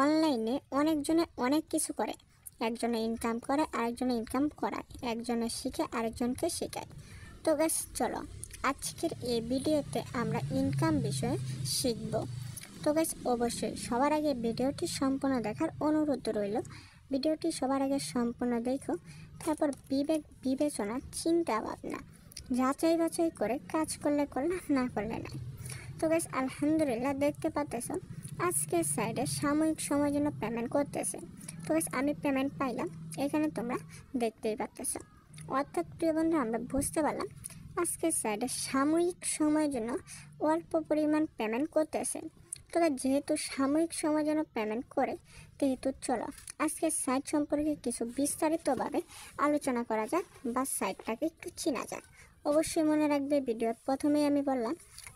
অনলাইনে অনেকজনে অনেক কিছু করে। একজনে ইনকাম করে, আরেকজনে ইনকাম করায়, একজনে শিখে আরেকজনকে শেখায়। তো গাইস চলো আজকের এই ভিডিওতে আমরা ইনকাম বিষয়ে শিখব। তো গাইস অবশ্যই সবার আগে ভিডিওটি সম্পূর্ণ দেখার অনুরোধ রইল। ভিডিওটি সবার আগে সম্পূর্ণ দেখো, তারপর বিবেক বিবেচনা চিন্তা ভাবনা যাচাই বাছাই করে কাজ করলে করলে, না করলে না। তো গাইস আলহামদুলিল্লাহ দেখতে পাচ্ছ আজকে সাইডে সাময়িক সময়ের জন্য পেমেন্ট করতেছে। তো গাইস আমি পেমেন্ট পাইলাম, এখানে তোমরা দেখতেই পাচ্ছ। অর্থাৎ প্রিয় বন্ধু আমরা বুঝতে পারলাম আজকে সাইডে সাময়িক সময়ের জন্য অল্প পরিমাণ পেমেন্ট করতেছে। তো যেহেতু সাময়িক সময়ের জন্য পেমেন্ট করে, যেহেতু চলো আজকে সাইট সম্পর্কে কিছু বিস্তারিতভাবে আলোচনা করা যাক বা সাইটটাকে একটু চেনা যাক। অবশ্যই মনে রাখবে ভিডিওর প্রথমেই আমি বললাম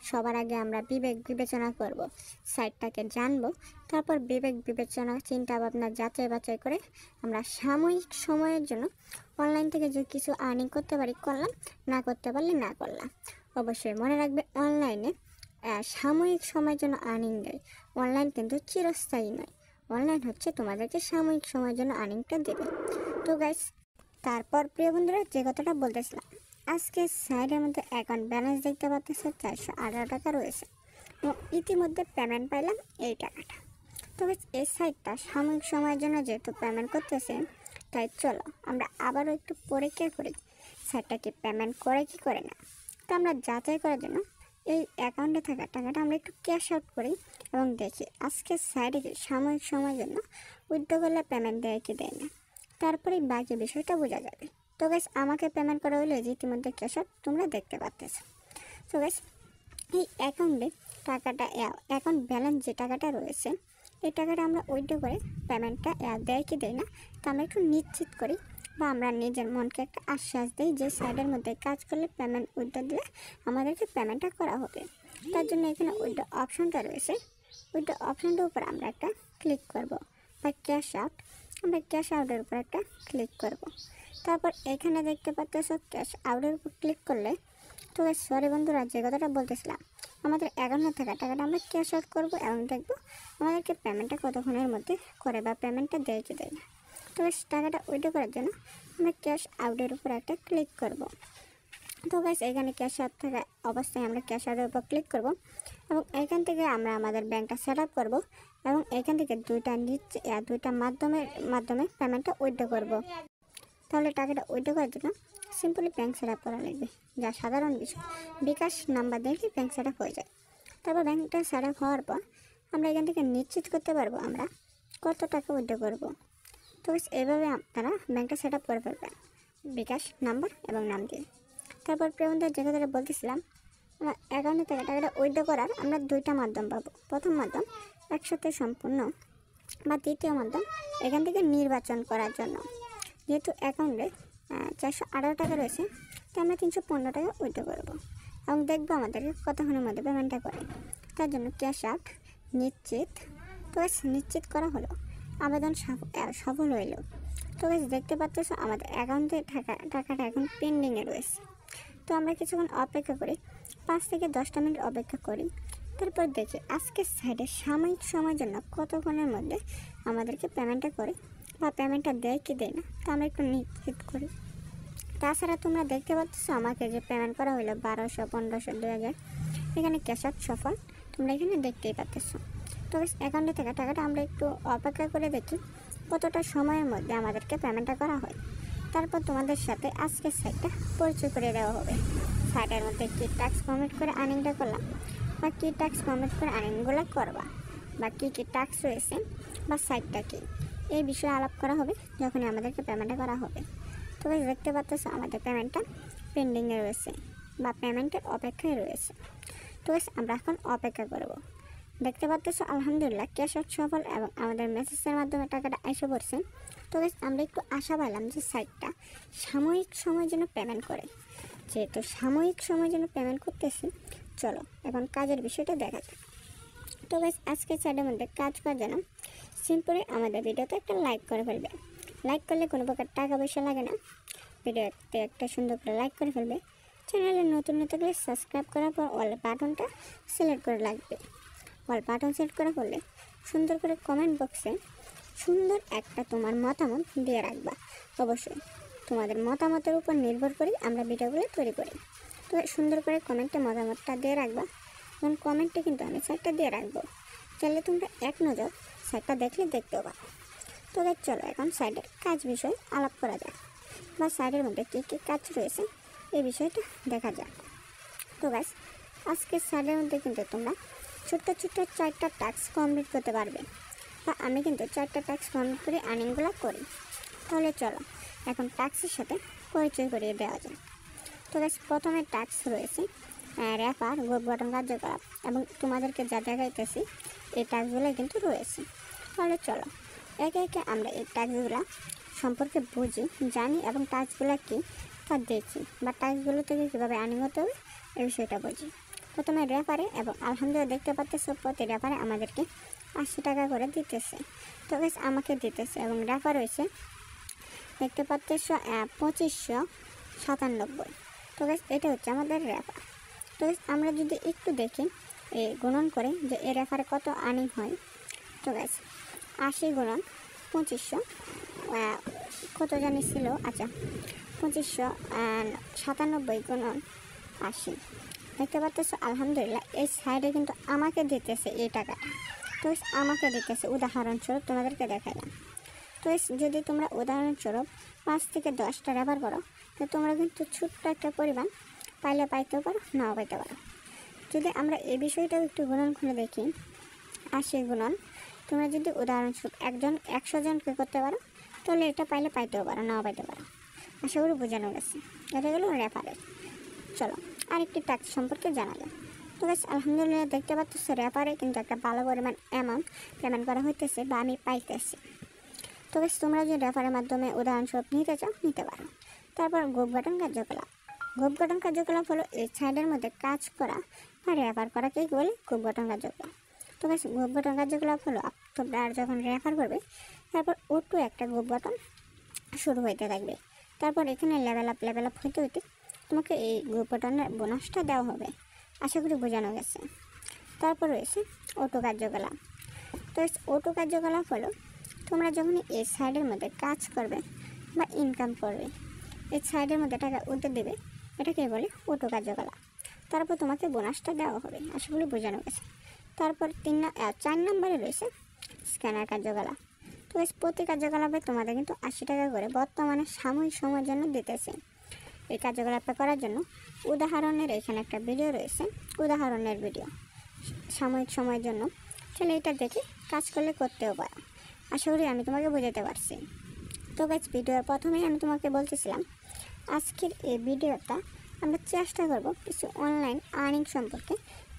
সবার আগে আমরা বিবেক বিবেচনা করব, সাইটটাকে জানবো, তারপর বিবেক বিবেচনা চিন্তা ভাবনা যাচাই বাছাই করে আমরা সাময়িক সময়ের জন্য অনলাইন থেকে যে কিছু আর্নিং করতে পারি করলাম, না করতে পারলে না করলাম। অবশ্যই মনে রাখবে অনলাইনে সাময়িক সময়ের জন্য আর্নিং দেয়, অনলাইন কিন্তু চিরস্থায়ী নয়। অনলাইন হচ্ছে তোমাদেরকে সাময়িক সময়ের জন্য আর্নিংটা দেবে। তো গাইস তারপর প্রিয় বন্ধুরা যে কথাটা বলতেছিলাম, আজকে সাইডের মধ্যে অ্যাকাউন্ট ব্যালেন্স দেখতে পাচ্ছ 418 টাকা রয়েছে এবং ইতিমধ্যে পেমেন্ট পাইলাম এই টাকাটা। তো এই সাইটটা সাময়িক সময়ের জন্য যেহেতু পেমেন্ট করতেছে, তাই চলো আমরা আবারও একটু পরীক্ষা করি সাইটটা কি পেমেন্ট করে কি করে না। তো আমরা যাচাই করার জন্য এই অ্যাকাউন্টে থাকা টাকাটা আমরা একটু ক্যাশ আউট করি এবং দেখি আজকে সাইডে কি সাময়িক সময়ের জন্য উইথড্র করলে পেমেন্ট দেয় কি দেয় না, তারপরেই বাকি বিষয়টা বোঝা যাবে। তো গাইস আমাকে পেমেন্ট করা হলে যে ইতিমধ্যে ক্যাশ আউট তোমরা দেখতে পাচ্ছ। তো গাইস এই অ্যাকাউন্টে টাকাটা অ্যাকাউন্ট ব্যালেন্স যে টাকাটা রয়েছে, এই টাকাটা আমরা উইথড্র করে পেমেন্টটা দেয় কি দেয় না তা আমরা একটু নিশ্চিত করি বা আমরা নিজের মনকে একটা আশ্বাস দিই যে সাইডের মধ্যে কাজ করলে পেমেন্ট উইথড্র দিলে আমাদেরকে পেমেন্টটা করা হবে। তার জন্য এখানে উইথড্র অপশনটা রয়েছে, উইথড্র অপশনটার উপর আমরা একটা ক্লিক করব বা ক্যাশ আউট, আমরা ক্যাশ আউটের উপর একটা ক্লিক করব। তারপর এখানে দেখতে পাচ্ছ ক্যাশ আউটের উপর ক্লিক করলে, তো সরি বন্ধুরা যে কথাটা বলতেছিলাম, আমাদের অ্যাকাউন্টে থাকা টাকাটা আমরা ক্যাশ আউট করবো এবং দেখবো আমাদেরকে পেমেন্টটা কতক্ষণের মধ্যে করে বা পেমেন্টটা দেয় কি দেয় না। তো টাকাটা উইথড্র করার জন্য আমরা ক্যাশ আউটের উপর একটা ক্লিক করব। তো গাইস এখানে ক্যাশ আউট থাকা অবস্থায় আমরা ক্যাশ আউটের উপর ক্লিক করব এবং এখান থেকে আমরা আমাদের ব্যাংকটা সেট আপ করবো এবং এখান থেকে দুইটা মাধ্যমে পেমেন্টটা উইথড্র করব। তাহলে টাকাটা উইথড্র করার জন্য সিম্পলি ব্যাংক সেট আপ করা লাগবে, যা সাধারণ বিষয়। বিকাশ নাম্বার দিলে ব্যাংক সেট আপ হয়ে যায়। তারপর ব্যাংকটা সেট আপ হওয়ার পর আমরা এখান থেকে নিশ্চিত করতে পারবো আমরা কত টাকা উইথড্র করব। তো এইভাবে আপনারা ব্যাংকটা সেট আপ করে ফেলবেন বিকাশ নাম্বার এবং নাম দিয়ে। তারপর প্রেমদের যে কথাটা বলতেছিলাম, আমার অ্যাকাউন্টে থেকে টাকাটা উইথড্র করার আমরা দুইটা মাধ্যম পাবো। প্রথম মাধ্যম একসাথে সম্পূর্ণ বা দ্বিতীয় মাধ্যম এখান থেকে নির্বাচন করার জন্য। যেহেতু অ্যাকাউন্টে 418 টাকা রয়েছে, তো আমরা 315 টাকা উইথড্র করবো এবং দেখবো আমাদেরকে কতক্ষণের মধ্যে পেমেন্টটা করে। তার জন্য ক্যাশ আউট নিশ্চিত, তো নিশ্চিত করা হলো, আবেদন সফল হইল। তো দেখতে পাচ্ছ আমাদের অ্যাকাউন্টে টাকাটা এখন পেন্ডিংয়ে রয়েছে। তো আমরা কিছুক্ষণ অপেক্ষা করি, 5 থেকে 10টা মিনিট অপেক্ষা করি। তারপর দেখি আজকে সাইডে সাময়িক সময়ের জন্য কতক্ষণের মধ্যে আমাদেরকে পেমেন্টটা করে বা পেমেন্টটা দেয় কি দেয় না, তা আমরা একটু নিশ্চিত করি। তাছাড়া তোমরা দেখতে পাচ্ছ আমাকে যে পেমেন্ট করা হলো 1200, 1500, 2000, এখানে ক্যাশ আউট সফল তোমরা এখানে দেখতেই পাচ্ছ। তো অ্যাকাউন্টে থাকা টাকাটা আমরা একটু অপেক্ষা করে দেখি কতটা সময়ের মধ্যে আমাদেরকে পেমেন্টটা করা হয়। তারপর তোমাদের সাথে আজকের সাইটটা পরিচয় করে দেওয়া হবে। সাইটের মধ্যে কী ট্যাক্স কমপ্লিট করে আর্নিংটা করলাম বা কী ট্যাক্স কমপ্লিট করে আর্নিংগুলো করবা বা কী কী ট্যাক্স রয়েছে বা সাইটটা কী, এই বিষয়ে আলাপ করা হবে যখনই আমাদেরকে পেমেন্টটা করা হবে। তো দেখতে পাচ্ছ আমাদের পেমেন্টটা পেন্ডিংয়ে রয়েছে বা পেমেন্টের অপেক্ষায় রয়েছে। তো আমরা এখন অপেক্ষা করব। দেখতে পাচ্ছ আলহামদুলিল্লাহ ক্যাশ আউট সফল এবং আমাদের মেসেজের মাধ্যমে টাকাটা এসে পড়ছে। তো আমরা একটু আশা পাইলাম যে সাইটটা সাময়িক সময়ের জন্য পেমেন্ট করে। যেহেতু সাময়িক সময়ের জন্য পেমেন্ট করতেছি, চলো এখন কাজের বিষয়টা দেখা যাক। তো আজকে সাইডের মধ্যে কাজ করার জন্য সিম্পলি আমাদের ভিডিওতে একটা লাইক করে ফেলবে। লাইক করলে কোনো প্রকার টাকা পয়সা লাগে না, ভিডিওতে একটা সুন্দর করে লাইক করে ফেলবে। চ্যানেলে নতুন থাকলে সাবস্ক্রাইব করার পর অল বাটনটা সিলেক্ট করে লাগবে। অল বাটন সিলেক্ট করা করলে সুন্দর করে কমেন্ট বক্সে সুন্দর একটা তোমার মতামত দিয়ে রাখবা। অবশ্যই তোমাদের মতামতের উপর নির্ভর করে আমরা ভিডিওগুলো তৈরি করি। তো সুন্দর করে কমেন্টে মতামতটা দিয়ে রাখবা এবং কমেন্টে কিন্তু আমি সাইটটা দিয়ে রাখবো, চাইলে তোমরা এক নজর সাইটটা দেখলে দেখতেও পারো। তো চলো এখন সাইডের কাজ বিষয়ে আলাপ করা যাক, বা সাইডের মধ্যে কী কী কাজ রয়েছে এই বিষয়টা দেখা যাক। তো গাইস, আজকের সাইডের মধ্যে কিন্তু তোমরা ছোট্ট ছোট্ট 4টা টাস্ক কমপ্লিট করতে পারবে, বা আমি কিন্তু 4টা টাস্ক কমপ্লিট করে আর্নিংগুলো করি। তাহলে চলো এখন টাস্কের সাথে পরিচয় করিয়ে দেওয়া যায়। তো গাইস, প্রথমে টাস্ক রয়েছে র্যাপার গ্রুপ গঠন কার্যকলাপ, এবং তোমাদেরকে যা দেখাইতেছি এই টাস্কগুলো কিন্তু রয়েছে। তাহলে চলো একে একে আমরা এই টাস্কগুলো সম্পর্কে বুঝি, জানি এবং টাস্কগুলো কী তা দেখি, বা টাস্কগুলো থেকে কীভাবে আর্নিং হতে হবে এই বিষয়টা বুঝি। প্রথমে রেফারে, এবং আলহামদুলিল্লাহ দেখতে পাচ্ছ প্রতি রেফারে আমাদেরকে 80 টাকা করে দিতেছে। তো বেশ আমাকে দিতেছে, এবং রেফার হয়েছে দেখতে পাচ্ছ 2597। তো বেশ এটা হচ্ছে আমাদের রেফার। তো বেশ আমরা যদি একটু দেখি এই গুণন করে যে এই রেফারে কত আর্নিং হয়। তো বেশ 80 গুণন 2500 কত জানি ছিল, আচ্ছা 2597 গুণন 80। দেখতে পাচ্ছ আলহামদুলিল্লাহ এই সাইডে কিন্তু আমাকে দিতেছে এই টাকাটা। তো আমাকে দিতেছে, উদাহরণস্বরূপ তোমাদেরকে দেখালাম। তো যদি তোমরা উদাহরণস্বরূপ 5 থেকে 10টা রেফার করো, তো তোমরা কিন্তু ছোট্ট একটা পরিমাণ পাইলে পাইতেও পারো, নাও পাইতে পারো। যদি আমরা এই বিষয়টাও একটু গুণন করে দেখি, 80 গুণন তোমরা যদি উদাহরণস্বরূপ 100 জনকে করতে পারো, তাহলে এটা পাইলে পাইতেও পারো, নাও পাইতে পারো। আশা করি বোঝানো গেছে। এটা গেলো রেফারের। চলো আরেকটি টাস্ক সম্পর্কে জানা যায়। তো বেশ আলহামদুলিল্লাহ দেখতে পাচ্ছ রেফারে কিন্তু একটা ভালো পরিমাণ অ্যামাউন্ট পেমেন্ট করা হইতেছে, বা আমি পাইতেছি। তো বেশ তোমরা যদি রেফারের মাধ্যমে উদাহরণস্বরূপ নিতে চাও নিতে পারো। তারপর গ্রুপ গঠন কার্যকলাপ। গ্রুপ গঠন কার্যকলাপ হলো এই সাইডের মধ্যে কাজ করা বা রেফার করাকেই বলে গ্রুপ গঠন কার্যকলাপ। তো বেশ গ্রুপ গঠন কার্যকলাপ হলো তোমরা যখন রেফার করবে, তারপর ওটু একটা গ্রুপ গঠন শুরু হইতে থাকবে। তারপর এখানে লেভেল আপ হইতে হইতে তোমাকে এই গ্রুপ গঠনের বোনাসটা দেওয়া হবে। আশা করি বোঝানো গেছে। তারপর রয়েছে অটো কার্যকলাপ। তো অটো কার্যকলাপ হলো তোমরা যখন এই সাইডের মধ্যে কাজ করবে বা ইনকাম করবে, এই সাইডের মধ্যে টাকা উঠে দেবে, এটাকে বলে অটো কার্যকলাপ। তারপর তোমাকে বোনাসটা দেওয়া হবে। আশা করি বোঝানো গেছে। তারপর 4 নম্বরে রয়েছে স্ক্যানার কার্যকলাপ। তো প্রতি কার্যকলাপে তোমাদের কিন্তু 80 টাকা করে বর্তমানে সাময়িক সময়ের জন্য দিতেছে। এই কার্যকলাপটা করার জন্য উদাহরণের এখানে একটা ভিডিও রয়েছে, উদাহরণের ভিডিও সাময়িক সময়ের জন্য, তাহলে এটা দেখে কাজ করলে করতেও পারো। আশা করি আমি তোমাকে বোঝাতে পারছি। তো গাইস, ভিডিওর প্রথমেই আমি তোমাকে বলতেছিলাম আজকের এই ভিডিওটা আমরা চেষ্টা করব কিছু অনলাইন আর্নিং সম্পর্কে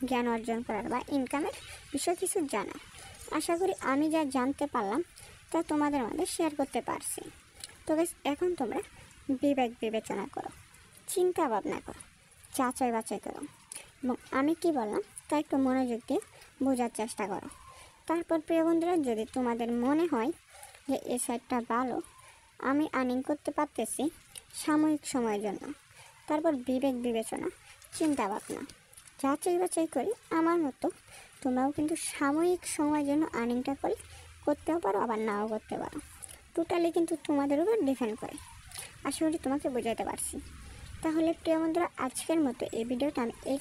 জ্ঞান অর্জন করার, বা ইনকামের বিষয়ে কিছু জানার। আশা করি আমি যা জানতে পারলাম তা তোমাদের মধ্যে শেয়ার করতে পারছি। তো গাইস, এখন তোমরা বিবেক বিবেচনা করো, চিন্তা ভাবনা করো, যাচাই বাছাই করো, এবং আমি কি বললাম তা একটু মনোযোগ দিয়ে বোঝার চেষ্টা করো। তারপর প্রিয় বন্ধুরা, যদি তোমাদের মনে হয় যে এই সাইটটা ভালো, আমি আর্নিং করতে পারতেছি সাময়িক সময়ের জন্য, তারপর বিবেক বিবেচনা চিন্তা ভাবনা যাচাই বাছাই করে আমার মতো তোমরাও কিন্তু সাময়িক সময়ের জন্য আর্নিংটা করতেও পারো, আবার নাও করতে পারো। টোটালি কিন্তু তোমাদের উপর ডিপেন্ড করে। আশা করি তোমাকে বোঝাতে পারছি। তাহলে প্রিয় বন্ধুরা, আজকের মতো এই ভিডিওটা আমি এই